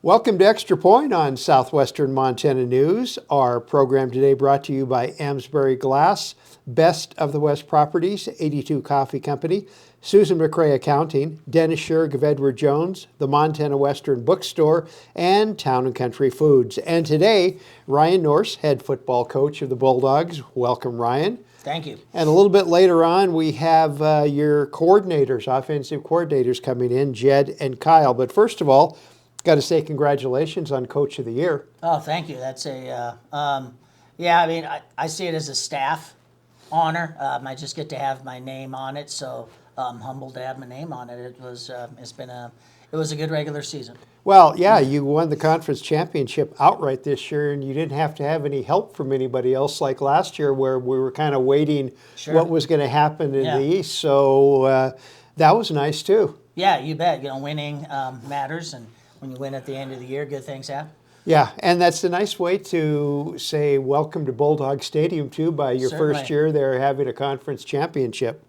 Welcome to Extra Point on Southwestern Montana News. Our program today brought to you by Amesbury Glass, Best of the West Properties, 82 Coffee Company, Susan McRae Accounting, Dennis Sherg of Edward Jones, the Montana Western Bookstore, and Town and Country Foods. And today, Ryan Nourse, head football coach of the Bulldogs. Welcome, Ryan. Thank you. And a little bit later on, we have your coordinators, offensive coordinators coming in, Jed and Kyle. But first of all, got to say congratulations on Coach of the Year. Oh, thank you. That's yeah, I mean, I see it as a staff honor. I just get to have my name on it, so I'm humbled to have my name on it. It was a good regular season. Well, yeah, you won the conference championship outright this year, and you didn't have to have any help from anybody else like last year where we were kind of waiting what was going to happen in the East. So that was nice, too. Yeah, you bet. Winning matters, and when you win at the end of the year, good things happen. Yeah, and that's a nice way to say welcome to Bulldog Stadium, too, by your first year there having a conference championship.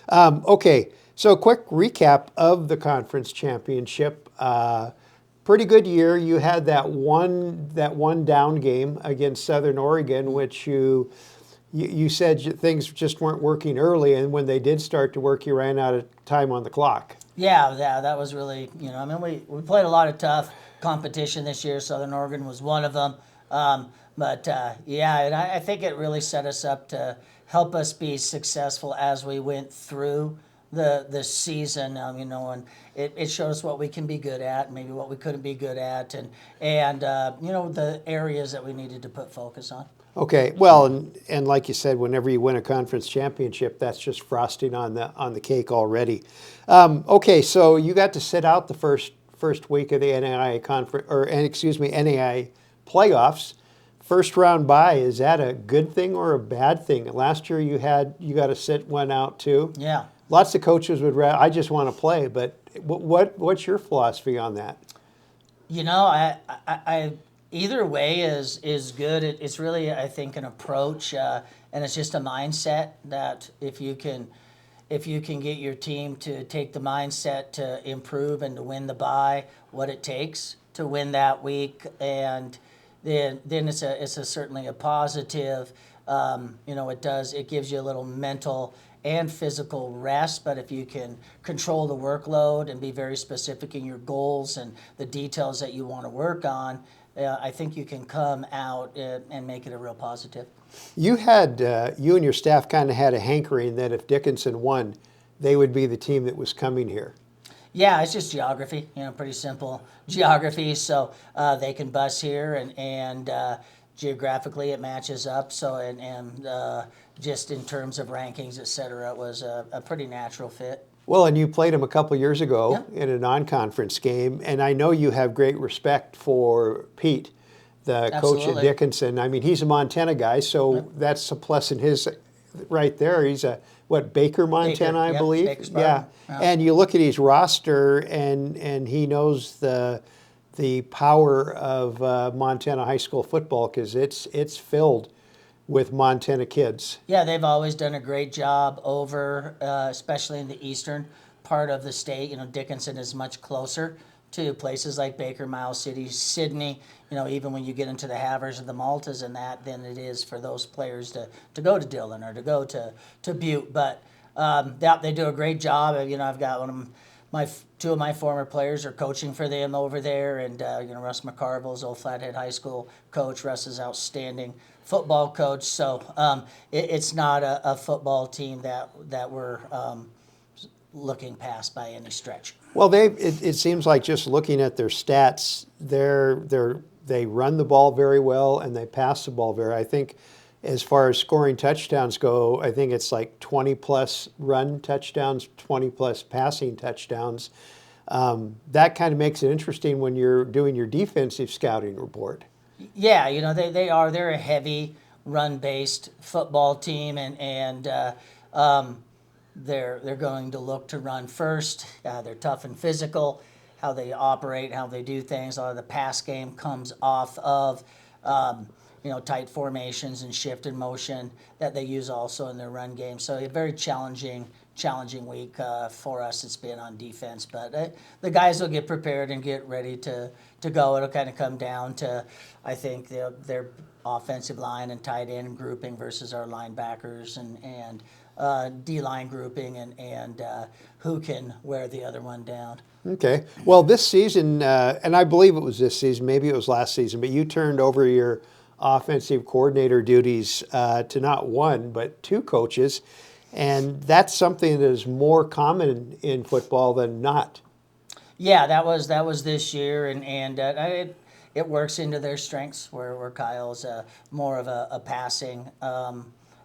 Okay, so quick recap of the conference championship. Pretty good year. You had that one down game against Southern Oregon, which you said things just weren't working early, and when they did start to work, you ran out of time on the clock. Yeah, that was really, we played a lot of tough competition this year. Southern Oregon was one of them. But I think it really set us up to help us be successful as we went through the season. And it showed us what we can be good at, maybe what we couldn't be good at, and the areas that we needed to put focus on. Okay, well, and like you said, whenever you win a conference championship, that's just frosting on the cake already. Okay, so you got to sit out the first week of the NAIA NAIA playoffs. First round bye, is that a good thing or a bad thing? Last year you got to sit one out too. Yeah. Lots of coaches would rather, I just want to play, but what's your philosophy on that? I either way is good. It's really, I think, an approach, and it's just a mindset that if you can get your team to take the mindset to improve and to win the bye, what it takes to win that week, and then it's certainly a positive. It gives you a little mental and physical rest, but if you can control the workload and be very specific in your goals and the details that you want to work on, I think you can come out and make it a real positive. You and your staff kind of had a hankering that if Dickinson won, they would be the team that was coming here. Yeah, it's just geography, pretty simple geography. So they can bus here, and geographically it matches up. So and just in terms of rankings, et cetera, it was a pretty natural fit. Well, and you played him a couple years ago in a non-conference game, and I know you have great respect for Pete, the coach at Dickinson. I mean, he's a Montana guy, so that's a plus in his right there. He's Baker, Montana, I believe. Yeah. And you look at his roster, and he knows the power of Montana high school football because it's filled with Montana kids. Yeah, they've always done a great job over, especially in the eastern part of the state. Dickinson is much closer to places like Baker, Miles City, Sidney, even when you get into the Havers and the Maltas and that, than it is for those players to go to Dillon or to go to Butte. But they do a great job. I've got two of my former players are coaching for them over there, and Russ McCarville's old Flathead High School coach. Russ is outstanding football coach. So it's not a football team that we're looking past by any stretch. Well, it seems like just looking at their stats, they run the ball very well and they pass the ball I think as far as scoring touchdowns go, I think it's like 20-plus run touchdowns, 20-plus passing touchdowns. That kind of makes it interesting when you're doing your defensive scouting report. Yeah, they're a heavy run-based football team, and they're going to look to run first. They're tough and physical, how they operate, how they do things. A lot of the pass game comes off of tight formations and shift in motion that they use also in their run game. So a very challenging week for us. It's been on defense, but the guys will get prepared and get ready to go. It'll kind of come down to, I think, their offensive line and tight end grouping versus our linebackers and D-line grouping and who can wear the other one down. Okay. Well, this season, and I believe it was this season, maybe it was last season, but you turned over your offensive coordinator duties to not one, but two coaches. And that's something that is more common in football than not. Yeah, that was this year, and it works into their strengths where Kyle's more of a passing,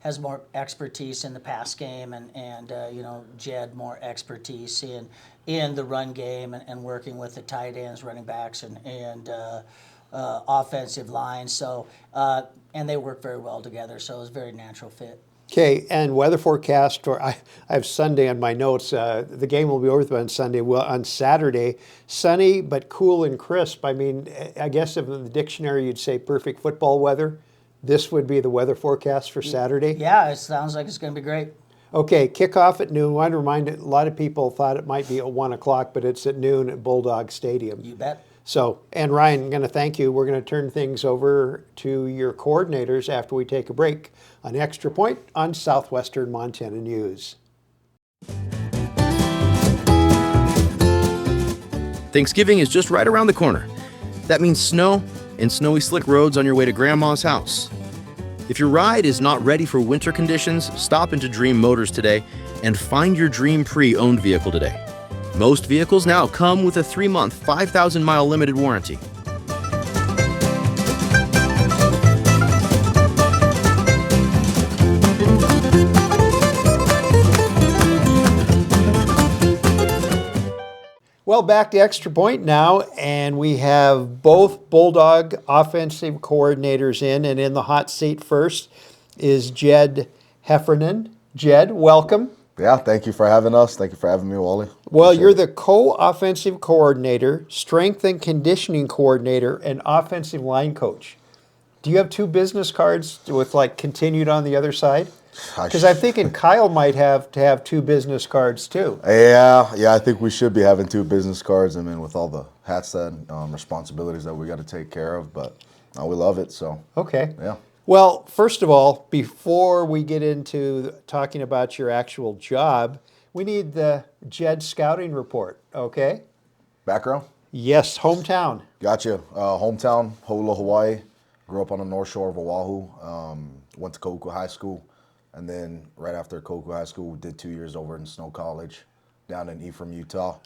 has more expertise in the pass game, and Jed more expertise in the run game and working with the tight ends, running backs, and offensive line. So and they work very well together. So it was a very natural fit. Okay, and weather forecast, or I have Sunday on my notes. The game will be over on Sunday. Well, on Saturday, sunny but cool and crisp. I mean, I guess if in the dictionary you'd say perfect football weather, this would be the weather forecast for Saturday. Yeah, it sounds like it's going to be great. Okay, kickoff at noon. I want to remind you, a lot of people thought it might be at 1 o'clock, but it's at noon at Bulldog Stadium. You bet. So, and Ryan, I'm going to thank you. We're going to turn things over to your coordinators after we take a break on Extra Point on Southwestern Montana News. Thanksgiving is just right around the corner. That means snow and snowy slick roads on your way to Grandma's house. If your ride is not ready for winter conditions, stop into Dream Motors today and find your dream pre-owned vehicle today. Most vehicles now come with a 3-month, 5,000-mile limited warranty. Well, back to Extra Point now, and we have both Bulldog offensive coordinators in, and in the hot seat first is Jed Heffernan. Jed, welcome. Yeah, thank you for having us. Thank you for having me, Wally. Well, you're the co-offensive coordinator, strength and conditioning coordinator, and offensive line coach. Do you have two business cards with continued on the other side? Because I'm thinking Kyle might have to have two business cards too. Yeah, I think we should be having two business cards. I mean, with all the hats and responsibilities that we got to take care of, but we love it. So okay, yeah. Well, first of all, before we get into talking about your actual job, we need the Jed scouting report. Okay. Background? Yes, hometown. Gotcha. Hometown, Holo, Hawaii. Grew up on the North Shore of Oahu. Went to Koku High School. And then right after Koku High School, did 2 years over in Snow College down in Ephraim, Utah.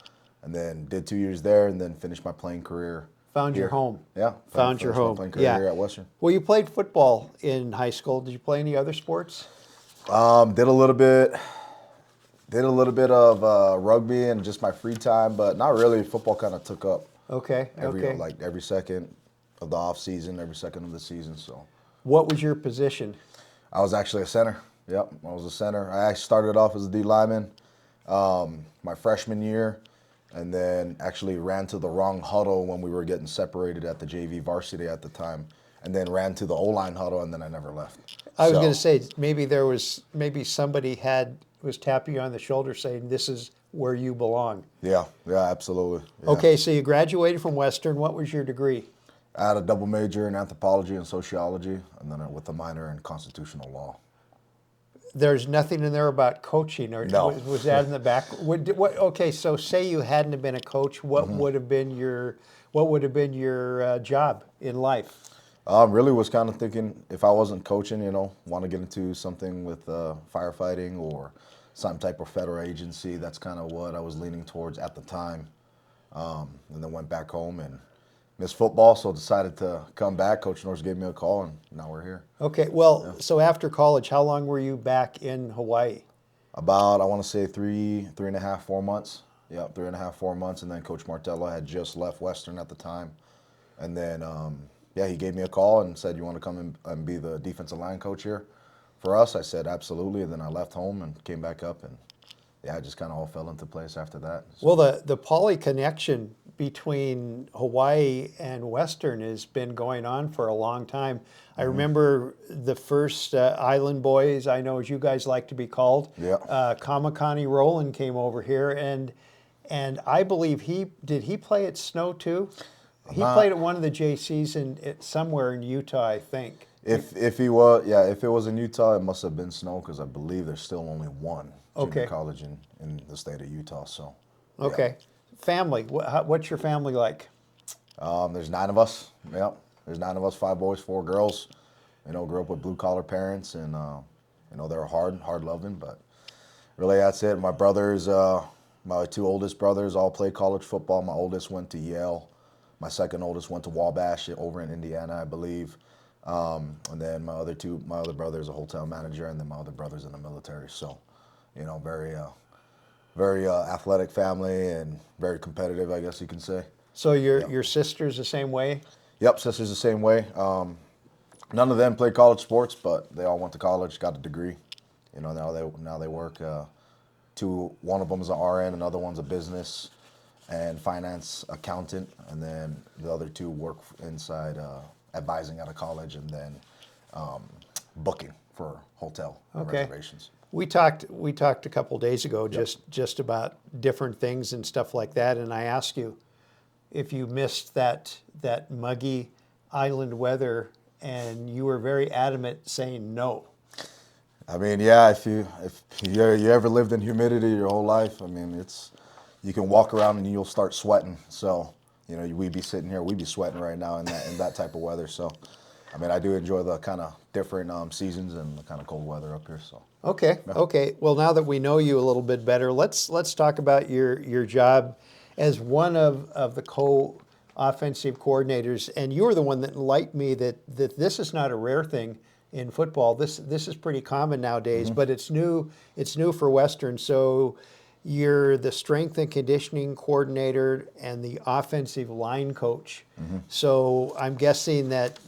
And then did 2 years there and then finished my playing career. Found here. your home. Yeah. Found your home. My playing career here at Western. Well, you played football in high school. Did you play any other sports? Did a little bit of rugby and just my free time, but not really. Football kind of took up. Okay. Every second of the off season, every second of the season. So. What was your position? I was actually a center. Yep, I was a center. I actually started off as a D lineman my freshman year, and then actually ran to the wrong huddle when we were getting separated at the JV varsity at the time, and then ran to the O-line huddle, and then I never left. I was going to say maybe somebody was tapping you on the shoulder saying this is where you belong. Yeah, absolutely. Yeah. Okay, so you graduated from Western. What was your degree? I had a double major in anthropology and sociology, and then with a minor in constitutional law. There's nothing in there about coaching, or no. Was that in the back? Okay, so say you hadn't have been a coach, what would have been your job in life? Really was kind of thinking if I wasn't coaching, want to get into something with firefighting or some type of federal agency. That's kind of what I was leaning towards at the time. And then went back home and missed football, so decided to come back. Coach Nourse gave me a call, and now we're here. Okay, well, So after college, how long were you back in Hawaii? About, I want to say 4 months. Yeah, 3.5, 4 months, and then Coach Martella had just left Western at the time. And then, he gave me a call and said, you want to come and be the defensive line coach here for us? I said, absolutely, and then I left home and came back up and yeah, it just kind of all fell into place after that. So, Well, the poly connection between Hawaii and Western has been going on for a long time. I remember the first Island Boys, I know as you guys like to be called. Yeah. Kamakani Rowland came over here, and I believe did he play at Snow too? He played at one of the JCs somewhere in Utah, I think. if he was, yeah, if it was in Utah, it must have been Snow, because I believe there's still only one junior Okay. college in the state of Utah. So, yeah. Okay. Family, what's your family like? There's 9 of us. Yep. There's 9 of us, 5 boys, 4 girls. You know, grew up with blue collar parents, and you know, they're hard loving, but really that's it. My brothers, my 2 oldest brothers all play college football. My oldest went to Yale. My second oldest went to Wabash over in Indiana, I believe. And then my other brother is a hotel manager, and then my other brother's in the military. So, you know, very athletic family and very competitive, I guess you can say. So your sister's the same way? Yep, sister's the same way. None of them played college sports, but they all went to college, got a degree. You know, now they work. One of them is an RN, another one's a business and finance accountant, and then the other 2 work inside advising at a college, and then booking for hotel reservations. We talked a couple days ago just about different things and stuff like that, and I asked you if you missed that muggy island weather, and you were very adamant saying no. I mean, yeah, if you ever lived in humidity your whole life, I mean, you can walk around and you'll start sweating. So, you know, we'd be sitting here, we'd be sweating right now in that type of weather. So, I mean, I do enjoy the kind of different seasons and the kind of cold weather up here. So. Okay. Yeah. Okay. Well, now that we know you a little bit better, let's talk about your job as one of the co-offensive coordinators. And you were the one that enlightened me that this is not a rare thing in football. This is pretty common nowadays, but it's new. It's new for Western. So you're the strength and conditioning coordinator and the offensive line coach. So I'm guessing that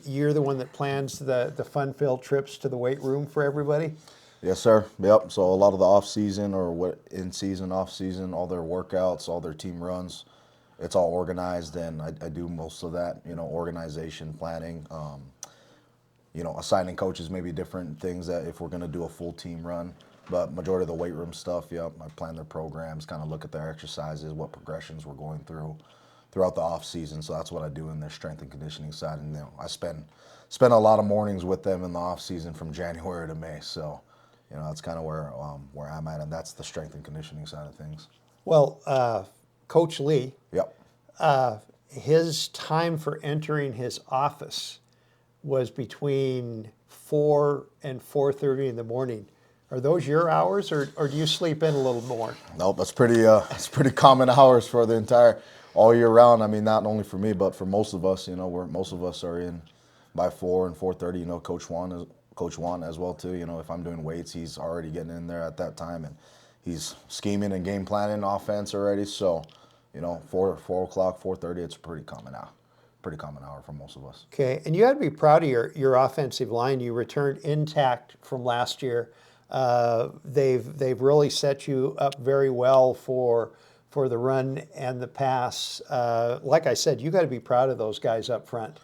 you're the one that plans the fun-filled trips to the weight room for everybody? Yes, sir. Yep. So a lot of the off season, or what in season, off season, all their workouts, all their team runs, it's all organized, and I do most of that. You know, organization, planning. You know, assigning coaches maybe different things that if we're going to do a full team run. But majority of the weight room stuff, yep, I plan their programs, kind of look at their exercises, what progressions we're going throughout the off season. So that's what I do in their strength and conditioning side. And you know, I spend a lot of mornings with them in the off season from January to May. So, you know, that's kind of where I'm at, and that's the strength and conditioning side of things. Well, Coach Lee, Yep. his time for entering his office was between 4 and 4:30 in the morning. Are those your hours, or do you sleep in a little more? Nope, that's pretty common hours for the entire all year round. I mean, not only for me, but for most of us. You know, most of us are in by 4 and 4:30. You know, Coach Juan as well too. You know, if I'm doing weights, he's already getting in there at that time, and he's scheming and game planning offense already. So, you know, 4 o'clock, 4:30, it's a pretty common hour for most of us. Okay, and you had to be proud of your offensive line. You returned intact from last year. They've really set you up very well for the run and the pass. Like I said, you got to be proud of those guys up front.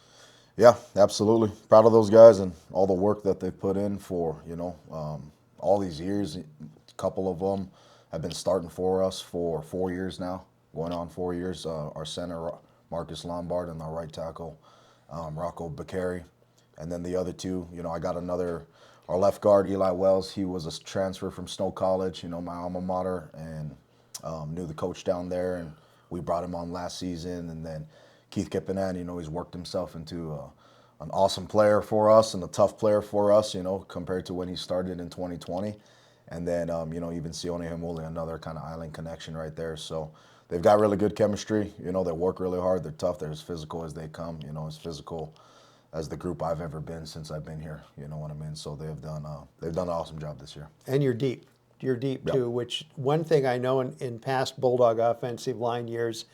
Yeah, absolutely. Proud of those guys and all the work that they've put in for, you know, all these years. A couple of them have been starting for us for 4 years now, going on 4 years. Our center, Marcus Lombard, and our right tackle, Rocco Bakary. And then the other 2, you know, I got our left guard, Eli Wells. He was a transfer from Snow College, you know, my alma mater, and knew the coach down there, and we brought him on last season. And then Keith Kippanan, you know, he's worked himself into an awesome player for us and a tough player for us, you know, compared to when he started in 2020. And then, you know, even Sione Himuli, another kind of island connection right there. So they've got really good chemistry. You know, they work really hard. They're tough. They're as physical as they come, you know, as physical as the group I've ever been since I've been here. You know what I mean? So they've done an awesome job this year. And you're deep. You're deep Yep. too, which one thing I know in past Bulldog offensive line years,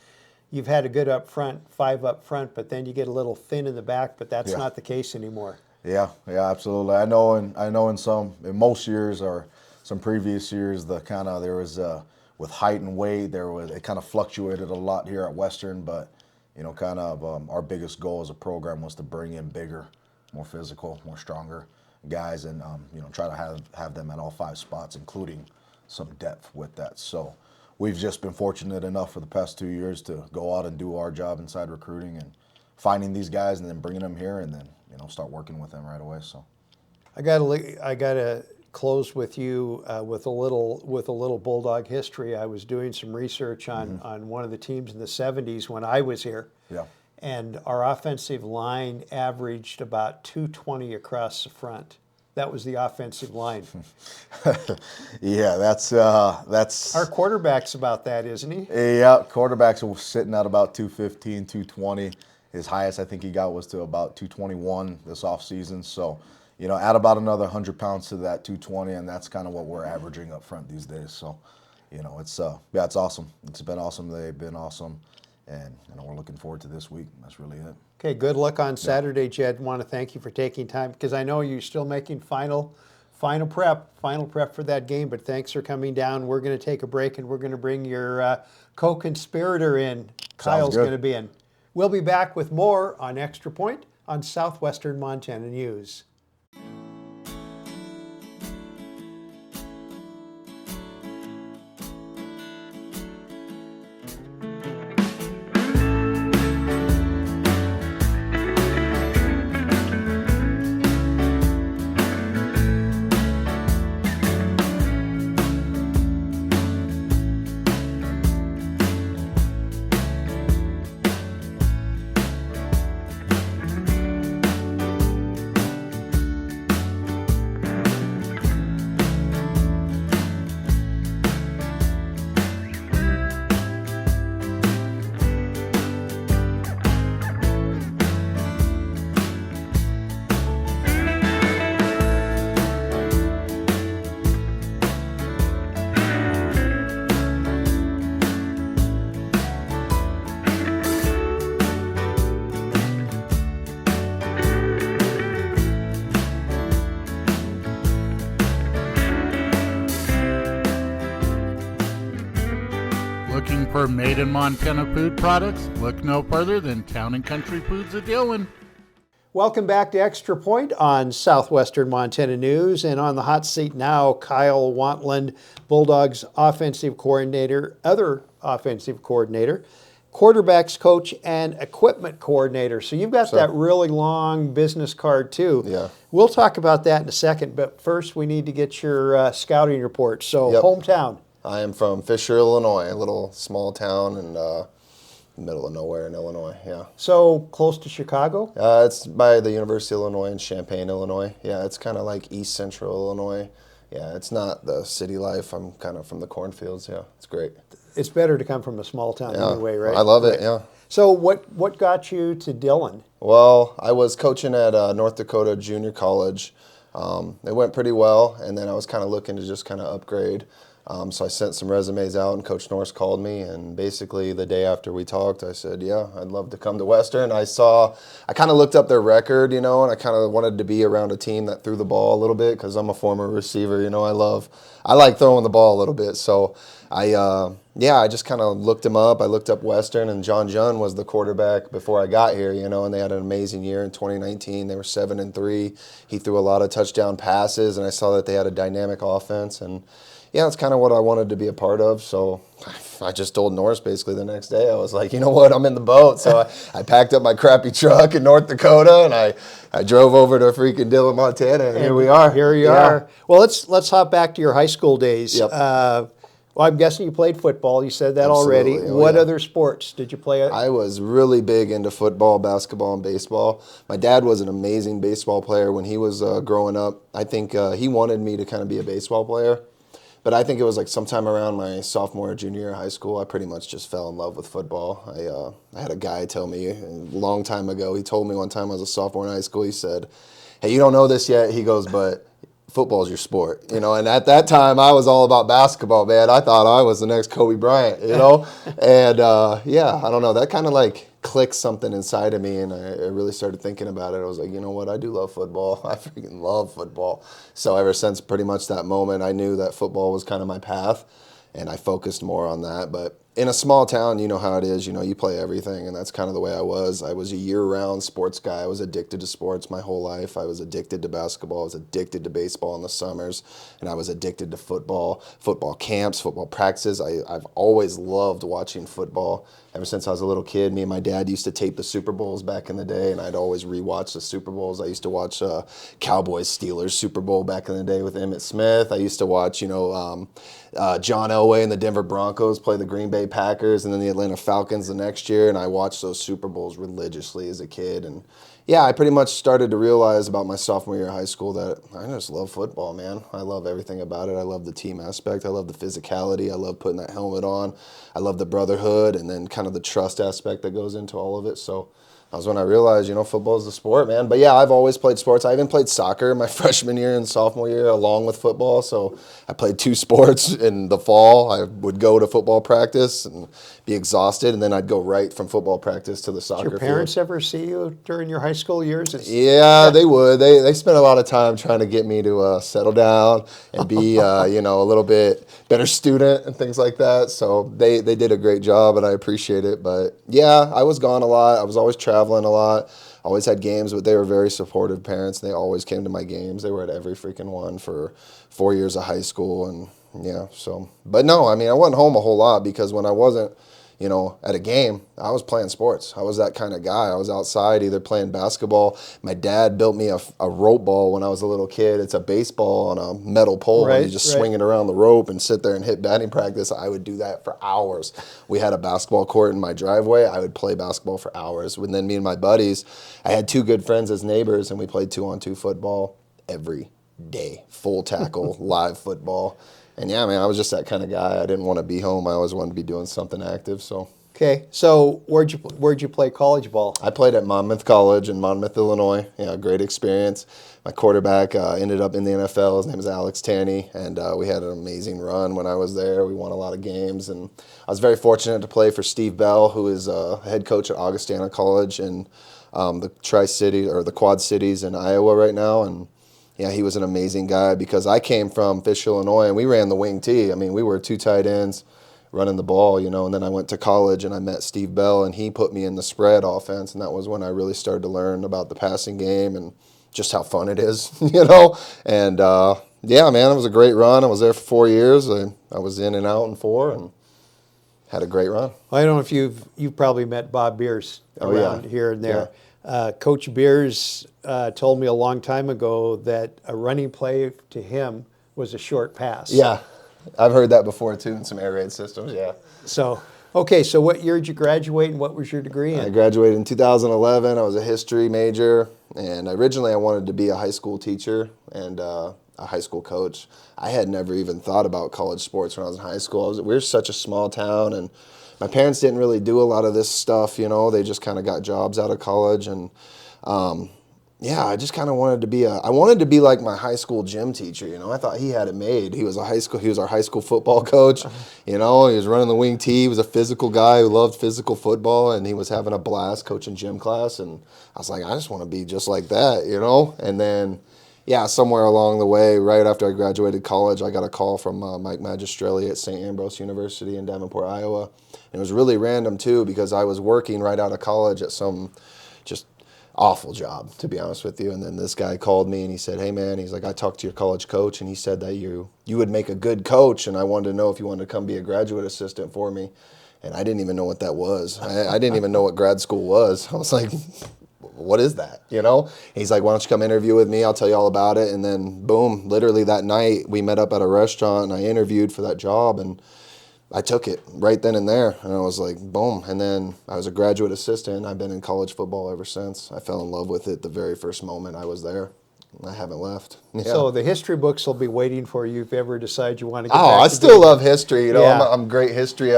you've had a good up front, 5 up front, but then you get a little thin in the back, but that's not the case anymore. Yeah, absolutely. I know in most years, or some previous years, there was with height and weight, it kind of fluctuated a lot here at Western, but our biggest goal as a program was to bring in bigger, more physical, more stronger guys, and try to have them at all 5 spots, including some depth with that. So we've just been fortunate enough for the past 2 years to go out and do our job inside recruiting and finding these guys and then bringing them here and then start working with them right away. So I gotta close with you with a little Bulldog history. I was doing some research on one of the teams in the 70s when I was here. Yeah. And our offensive line averaged about 220 across the front. That was the offensive line. Yeah, that's Our quarterback's about that, isn't he? Yeah, quarterbacks are sitting at about 215, 220. His highest I think he got was to about 221 this offseason. So, add about another 100 pounds to that 220, and that's kind of what we're averaging up front these days. So, it's awesome. It's been awesome. They've been awesome. And we're looking forward to this week. That's really it. Okay, good luck on Saturday, Jed. Want to thank you for taking time because I know you're still making final prep for that game. But thanks for coming down. We're going to take a break and we're going to bring your co-conspirator in. Kyle's going to be in. We'll be back with more on Extra Point on Southwestern Montana News. Looking for made in Montana food products? Look no further than Town & Country Foods of Dillon. Welcome back to Extra Point on Southwestern Montana News. And on the hot seat now, Kyle Wantland, Bulldogs offensive coordinator, other offensive coordinator, quarterbacks coach, and equipment coordinator. So you've got that really long business card too. Yeah. We'll talk about that in a second, but first we need to get your scouting report. So hometown. I am from Fisher, Illinois, a little small town in the middle of nowhere in Illinois, yeah. So close to Chicago? It's by the University of Illinois in Champaign, Illinois. Yeah, it's kind of like East Central Illinois. Yeah, it's not the city life. I'm kind of from the cornfields, yeah. It's great. It's better to come from a small town anyway, right? I love it, yeah. So what got you to Dillon? Well, I was coaching at North Dakota Junior College. It went pretty well, and then I was kind of looking to just kind of upgrade. So I sent some resumes out, and Coach Nourse called me, and basically the day after we talked, I said, yeah, I'd love to come to Western. I kind of looked up their record, and I kind of wanted to be around a team that threw the ball a little bit because I'm a former receiver, I like throwing the ball a little bit. So I just kind of looked him up. I looked up Western, and John Jun was the quarterback before I got here, and they had an amazing year in 2019. They were 7-3. He threw a lot of touchdown passes, and I saw that they had a dynamic offense, and yeah, that's kind of what I wanted to be a part of. So I just told Nourse basically the next day. I was like, you know what, I'm in the boat. So I packed up my crappy truck in North Dakota, and I drove over to freaking Dillon, Montana, and here we are. Here you are. Well, let's hop back to your high school days. Yep. Well, I'm guessing you played football. You said that Absolutely. already. What other sports did you play? I was really big into football, basketball, and baseball. My dad was an amazing baseball player when he was growing up. I think he wanted me to kind of be a baseball player. But I think it was like sometime around my sophomore or junior year of high school, I pretty much just fell in love with football. I had a guy tell me a long time ago, he told me one time I was a sophomore in high school, he said, hey, you don't know this yet. He goes, but football's your sport, you know. And at that time, I was all about basketball, man. I thought I was the next Kobe Bryant, you know. And yeah, I don't know. That kind of like clicked something inside of me, and I really started thinking about it. I was like, you know what? I do love football. I freaking love football. So ever since pretty much that moment, I knew that football was kind of my path, and I focused more on that. But in a small town, you know how it is. You know, you play everything, and that's kind of the way I was. I was a year-round sports guy. I was addicted to sports my whole life. I was addicted to basketball. I was addicted to baseball in the summers, and I was addicted to football camps, football practices. I've always loved watching football. Ever since I was a little kid, me and my dad used to tape the Super Bowls back in the day, and I'd always rewatch the Super Bowls. I used to watch Cowboys-Steelers Super Bowl back in the day with Emmitt Smith. I used to watch, you know, John Elway and the Denver Broncos play the Green Bay Packers and then the Atlanta Falcons the next year, and I watched those Super Bowls religiously as a kid. And yeah, I pretty much started to realize about my sophomore year of high school that I just love football, man. I love everything about it. I love the team aspect. I love the physicality. I love putting that helmet on. I love the brotherhood and then kind of the trust aspect that goes into all of it. So that was when I realized, you know, football is the sport, man. But yeah, I've always played sports. I even played soccer my freshman year and sophomore year along with football. So I played 2 sports in the fall. I would go to football practice and be exhausted, and then I'd go right from football practice to the soccer Did your parents ever see you during your high school years? Yeah, they would. They spent a lot of time trying to get me to settle down and be, you know, a little bit better student and things like that. So they did a great job, and I appreciate it. But yeah, I was gone a lot. I was always traveling a lot. Always had games, but they were very supportive parents. They always came to my games. They were at every freaking one for 4 years of high school, and yeah. So, but no, I mean, I wasn't home a whole lot because when I wasn't, you know, at a game, I was playing sports. I was that kind of guy. I was outside either playing basketball. My dad built me a rope ball when I was a little kid. It's a baseball on a metal pole, and you just swing it around the rope and sit there and hit batting practice. I would do that for hours. We had a basketball court in my driveway. I would play basketball for hours. And then me and my buddies, I had 2 good friends as neighbors, and we played 2-on-2 football every day. Full tackle, live football. And yeah, man, I was just that kind of guy. I didn't want to be home. I always wanted to be doing something active. So okay, so where'd you play college ball? I played at Monmouth College in Monmouth, Illinois. Yeah, great experience. My quarterback ended up in the NFL. His name is Alex Tanney, and we had an amazing run when I was there. We won a lot of games, and I was very fortunate to play for Steve Bell, who is head coach at Augustana College in the Tri-City or the Quad Cities in Iowa right now, and yeah, he was an amazing guy because I came from Fish, Illinois, and we ran the wing tee. I mean, we were 2 tight ends running the ball, you know, and then I went to college and I met Steve Bell, and he put me in the spread offense, and that was when I really started to learn about the passing game and just how fun it is, you know. And yeah, man, it was a great run. I was there for 4 years. I was in and out in 4 and had a great run. Well, I don't know if you've probably met Bob Beers around here and there. Yeah. Coach Beers told me a long time ago that a running play to him was a short pass. Yeah, I've heard that before too in some air raid systems, yeah. So, okay, so what year did you graduate and what was your degree in? I graduated in 2011. I was a history major, and originally I wanted to be a high school teacher and a high school coach. I had never even thought about college sports when I was in high school. We were such a small town, and my parents didn't really do a lot of this stuff, you know. They just kind of got jobs out of college, and yeah, I just kind of wanted to be I wanted to be like my high school gym teacher, you know. I thought he had it made. He was our high school football coach, you know. He was running the wing tee. He was a physical guy who loved physical football, and he was having a blast coaching gym class, and I was like, I just want to be just like that, you know. And then yeah, somewhere along the way, right after I graduated college, I got a call from Mike Magistrelli at St. Ambrose University in Davenport, Iowa. And it was really random, too, because I was working right out of college at some just awful job, to be honest with you. And then this guy called me, and he said, hey, man, he's like, I talked to your college coach, and he said that you would make a good coach, and I wanted to know if you wanted to come be a graduate assistant for me. And I didn't even know what that was. I didn't even know what grad school was. I was like, what is that, you know? He's like, why don't you come interview with me? I'll tell you all about it. And then, boom, literally that night, we met up at a restaurant, and I interviewed for that job, and I took it right then and there. And I was like, boom. And then I was a graduate assistant. I've been in college football ever since. I fell in love with it the very first moment I was there. I haven't left. Yeah. So the history books will be waiting for you if you ever decide you want to get back I to still love history. You know, Yeah. I'm a great history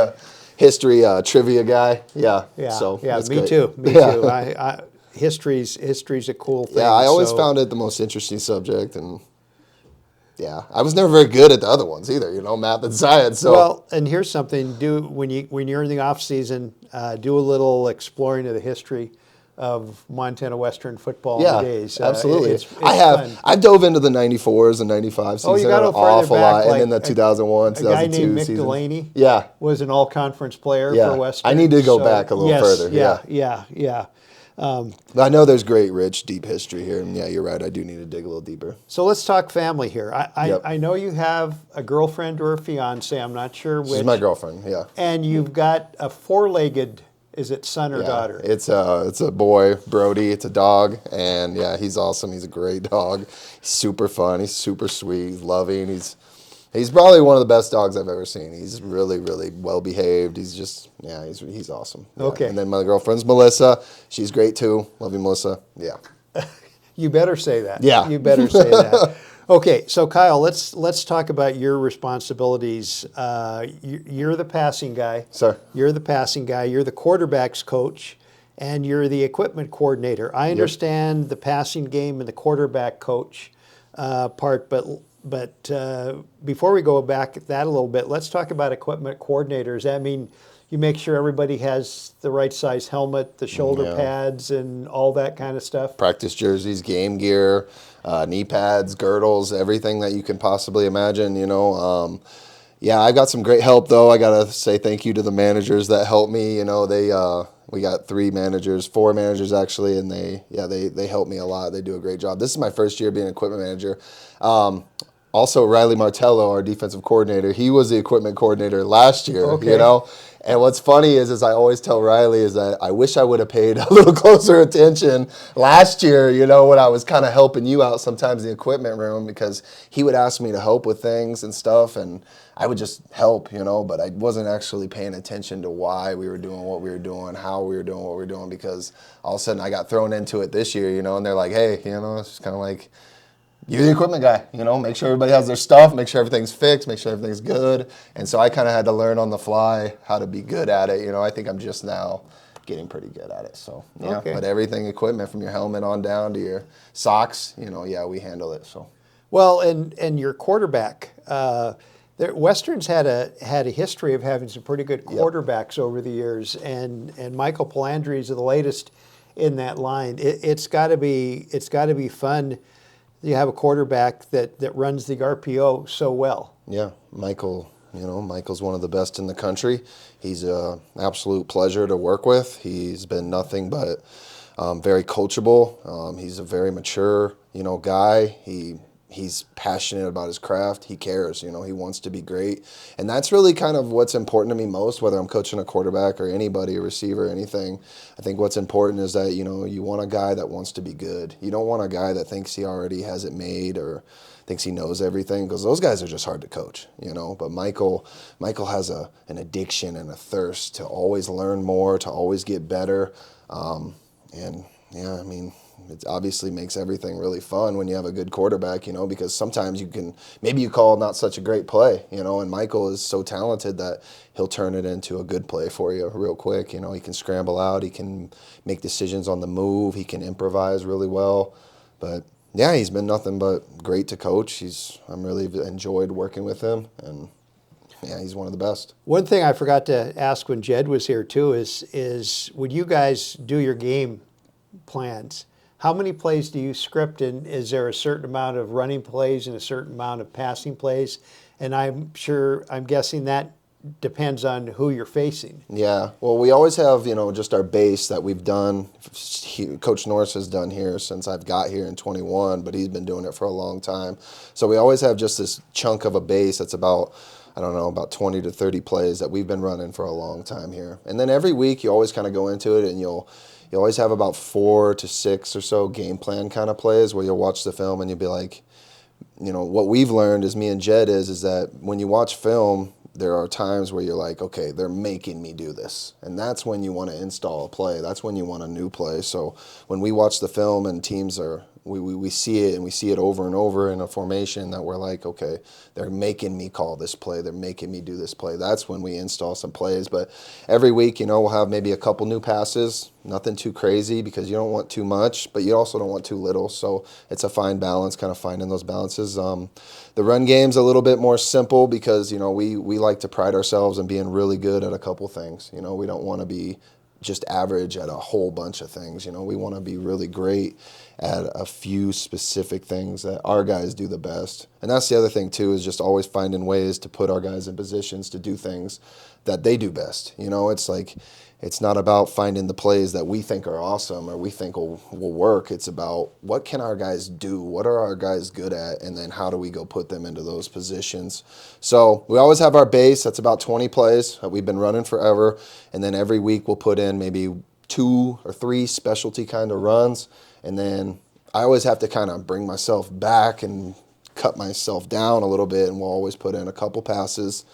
trivia guy. Yeah. Yeah, So yeah, that's me great. too. Me too. History's a cool thing. Yeah, I always so- found it the most interesting subject, and yeah, I was never very good at the other ones either, math and science. So Well, and here's something: when you're in the off season, do a little exploring of the history of Montana Western football yeah, days. absolutely. It's I've fun. dove into the 94s and 95 season Oh, you got an to farther awful back, lot, like and then the 2001, a guy 2002 named Mick season. Delaney. Yeah. Was an all-conference player Yeah. for Western. I need to go back a little yes, further. Yeah. I know there's great, rich, deep history here, and yeah, you're right. I do need to dig a little deeper. So let's talk family here. Yep. I know you have a girlfriend or a fiance. I'm not sure which. She's my girlfriend. Yeah. And you've got a four-legged. Is it son or Yeah, daughter? it's a boy, Brody. It's a dog, and yeah, he's awesome. He's a great dog. He's super fun. He's super sweet. He's loving. He's probably one of the best dogs I've ever seen. He's really, really well behaved. He's just he's awesome. Yeah. Okay. And then my girlfriend's Melissa. She's great too. Love you, Melissa. Yeah. You better say that. Yeah. You better say that. Okay, so Kyle, let's talk about your responsibilities. You're the passing guy. Sir. You're the passing guy. You're the quarterback's coach, and you're the equipment coordinator. I understand the passing game and the quarterback coach part, but before we go back at that a little bit, let's talk about equipment coordinators. I mean, you make sure everybody has the right size helmet, the shoulder pads, and all that kind of stuff. Practice jerseys, game gear, knee pads, girdles, everything that you can possibly imagine, Yeah, I got some great help, though. I got to say thank you to the managers that helped me. We got 4 managers actually, and they help me a lot. They do a great job. This is my first year being equipment manager. Also, Riley Martello, our defensive coordinator, he was the equipment coordinator last year, Okay. And what's funny is I always tell Riley is that I wish I would have paid a little closer attention last year, when I was kind of helping you out sometimes in the equipment room, because he would ask me to help with things and stuff, and I would just help, but I wasn't actually paying attention to why we were doing what we were doing, how we were doing what we were doing, because all of a sudden I got thrown into it this year, and they're like, hey, it's just kind of like, you're the equipment guy, make sure everybody has their stuff, make sure everything's fixed, make sure everything's good. And so I kind of had to learn on the fly how to be good at it. I think I'm just now getting pretty good at it. So, yeah, Okay. But everything equipment from your helmet on down to your socks, we handle it. So, Well, and your quarterback, Western's had a history of having some pretty good quarterbacks over the years, and Michael Palandri is the latest in that line. It's got to be fun. You have a quarterback that runs the RPO so well. yeah, Michael, Michael's one of the best in the country. He's an absolute pleasure to work with. He's been nothing but very coachable. He's a very mature, guy. He's passionate about his craft. He cares, he wants to be great. And that's really kind of what's important to me most, whether I'm coaching a quarterback or anybody, a receiver, anything. I think what's important is that, you want a guy that wants to be good. You don't want a guy that thinks he already has it made or thinks he knows everything, because those guys are just hard to coach, But Michael has an addiction and a thirst to always learn more, to always get better. It obviously makes everything really fun when you have a good quarterback, because sometimes maybe you call not such a great play, and Michael is so talented that he'll turn it into a good play for you real quick. He can scramble out, he can make decisions on the move, he can improvise really well. But yeah, he's been nothing but great to coach. I'm really enjoyed working with him, and yeah, he's one of the best. One thing I forgot to ask when Jed was here too is when you guys do your game plans, how many plays do you script, and is there a certain amount of running plays and a certain amount of passing plays? And I'm guessing that depends on who you're facing. Yeah, well, we always have, just our base that we've done. Coach Nourse has done here since I've got here in 21, but he's been doing it for a long time. So we always have just this chunk of a base that's about 20 to 30 plays that we've been running for a long time here. And then every week you always kind of go into it, and you always have about 4 to 6 or so game plan kind of plays where you'll watch the film and you'll be like, what we've learned as me and Jed is that when you watch film, there are times where you're like, okay, they're making me do this. And that's when you want to install a play. That's when you want a new play. So when we watch the film and teams are we see it, and we see it over and over in a formation that we're like, okay, they're making me call this play, they're making me do this play. That's when we install some plays. But every week, we'll have maybe a couple new passes, nothing too crazy, because you don't want too much, but you also don't want too little. So it's a fine balance, kind of finding those balances. The run game's a little bit more simple because, we like to pride ourselves in being really good at a couple things. We don't want to be just average at a whole bunch of things. We want to be really great at a few specific things that our guys do the best. And that's the other thing too, is just always finding ways to put our guys in positions to do things that they do best. It's like, it's not about finding the plays that we think are awesome or we think will work. It's about what can our guys do? What are our guys good at? And then how do we go put them into those positions? So we always have our base. That's about 20 plays that we've been running forever. And then every week we'll put in maybe 2 or 3 specialty kind of runs. And then I always have to kind of bring myself back and cut myself down a little bit. And we'll always put in a couple passes.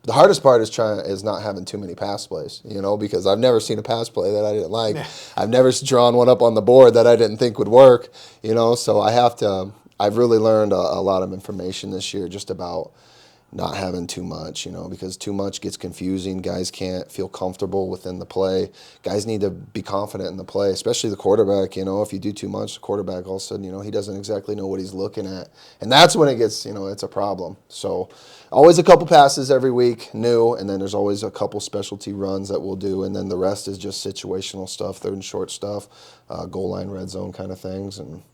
The hardest part is not having too many pass plays, because I've never seen a pass play that I didn't like. I've never drawn one up on the board that I didn't think would work, so I've really learned a lot of information this year just about not having too much, because too much gets confusing. Guys can't feel comfortable within the play. Guys need to be confident in the play, especially the quarterback. If you do too much, the quarterback all of a sudden, he doesn't exactly know what he's looking at. And that's when it gets, it's a problem. So always a couple passes every week, new, and then there's always a couple specialty runs that we'll do, and then the rest is just situational stuff, third and short stuff, goal line, red zone kind of things. And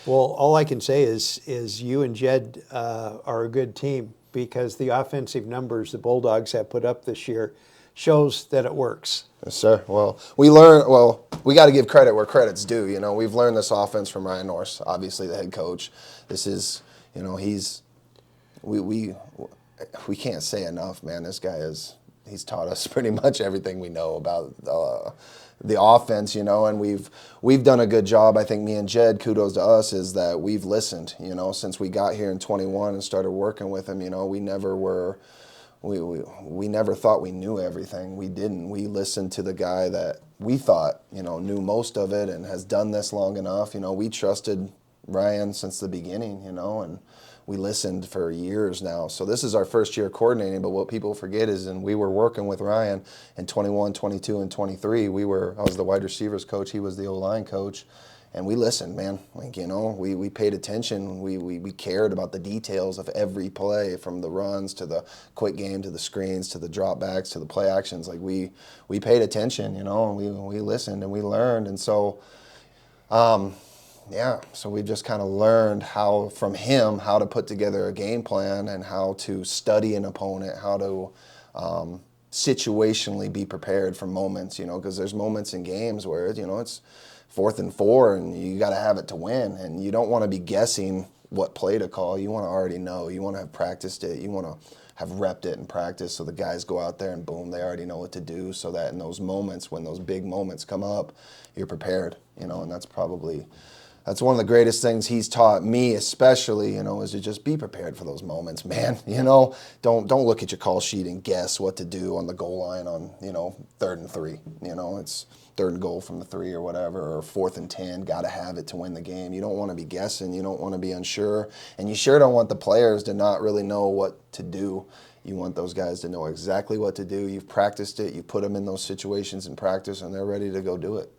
well, all I can say is you and Jed are a good team, because the offensive numbers the Bulldogs have put up this year shows that it works. Yes, sir. Well, we got to give credit where credit's due. We've learned this offense from Ryan Nourse, obviously the head coach. This is, we can't say enough, man. This guy he's taught us pretty much everything we know about the offense, and we've done a good job. I think me and Jed, kudos to us, is that we've listened, since we got here in 21 and started working with him. We never thought we knew everything. We didn't. We listened to the guy that we thought, knew most of it and has done this long enough. We trusted Ryan since the beginning, and we listened for years now. So this is our first year coordinating, but what people forget is, and we were working with Ryan in 21, 22, and 23. I was the wide receivers coach, he was the O-line coach, and we listened, man. We paid attention. We cared about the details of every play, from the runs to the quick game to the screens to the dropbacks to the play actions. Like we paid attention, and we listened and we learned. And so so we've just kind of learned from him how to put together a game plan and how to study an opponent, how to situationally be prepared for moments, because there's moments in games where, it's 4th and 4 and you got to have it to win, and you don't want to be guessing what play to call. You want to already know. You want to have practiced it. You want to have repped it in practice, so the guys go out there and boom, they already know what to do, so that in those moments, when those big moments come up, you're prepared, and that's one of the greatest things he's taught me, especially, is to just be prepared for those moments, man. Don't look at your call sheet and guess what to do on the goal line on, 3rd and 3. It's 3rd and goal from the 3 or whatever, or 4th and 10, got to have it to win the game. You don't want to be guessing. You don't want to be unsure. And you sure don't want the players to not really know what to do. You want those guys to know exactly what to do. You've practiced it. You put them in those situations in practice, and they're ready to go do it.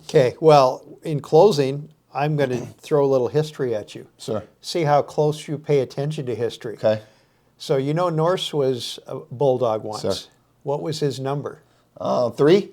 Okay, well, in closing, I'm going to throw a little history at you. Sure. See how close you pay attention to history. Okay. So Nourse was a Bulldog once. Sure. What was his number? 3.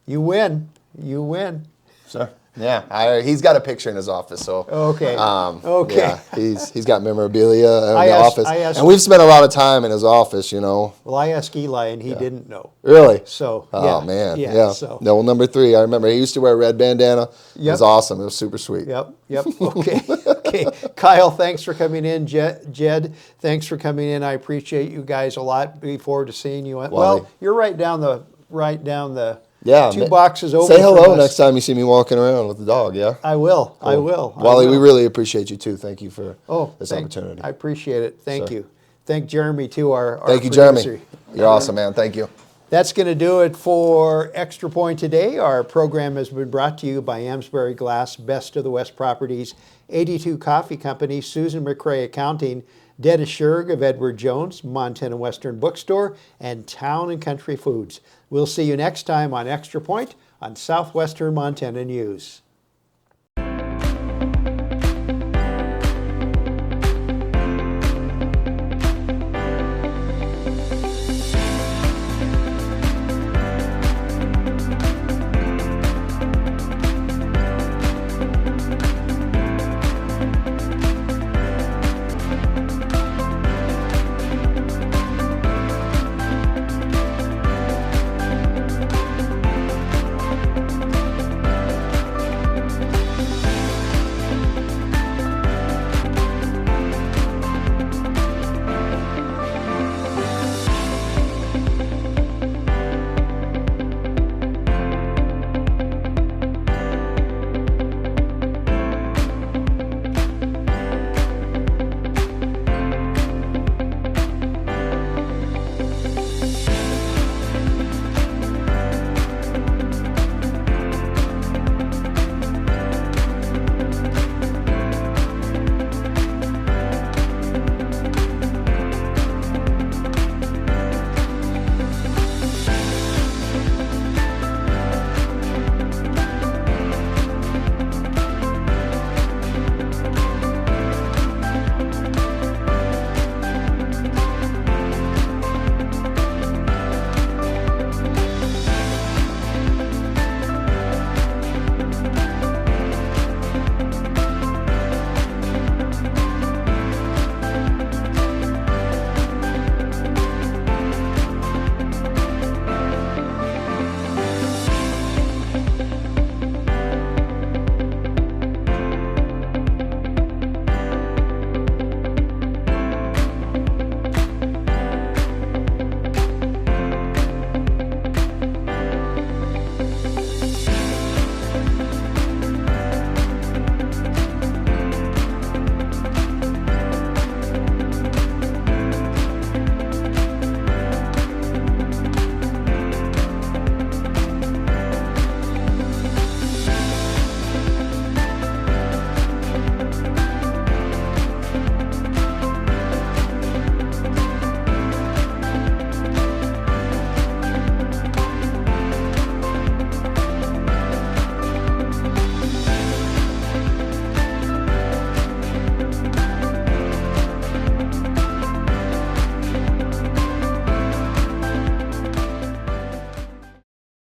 You win. You win. Sure. Yeah, he's got a picture in his office, so okay. Okay. Yeah, he's got memorabilia in the asked, office, and we've spent a lot of time in his office, Well, I asked Eli, and he didn't know. Really? So. Oh yeah, man. Yeah. Yeah. So. No, number 3. I remember he used to wear a red bandana. Yep. It was awesome. It was super sweet. Yep. Okay. Okay. Kyle, thanks for coming in. Jed, thanks for coming in. I appreciate you guys a lot. Be forward to seeing you. Wally. Well, you're right down the. Yeah, 2 boxes over. Say hello next time you see me walking around with the dog, yeah? I will. Cool. I will. Wally, we really appreciate you, too. Thank you for this opportunity. I appreciate it. Thank you. Thank Jeremy, too, our Thank you, producer. Jeremy. You're awesome, man. Thank you. That's going to do it for Extra Point today. Our program has been brought to you by Amesbury Glass, Best of the West Properties, 82 Coffee Company, Susan McRae Accounting, Dennis Sherg of Edward Jones, Montana Western Bookstore, and Town and Country Foods. We'll see you next time on Extra Point on Southwestern Montana News.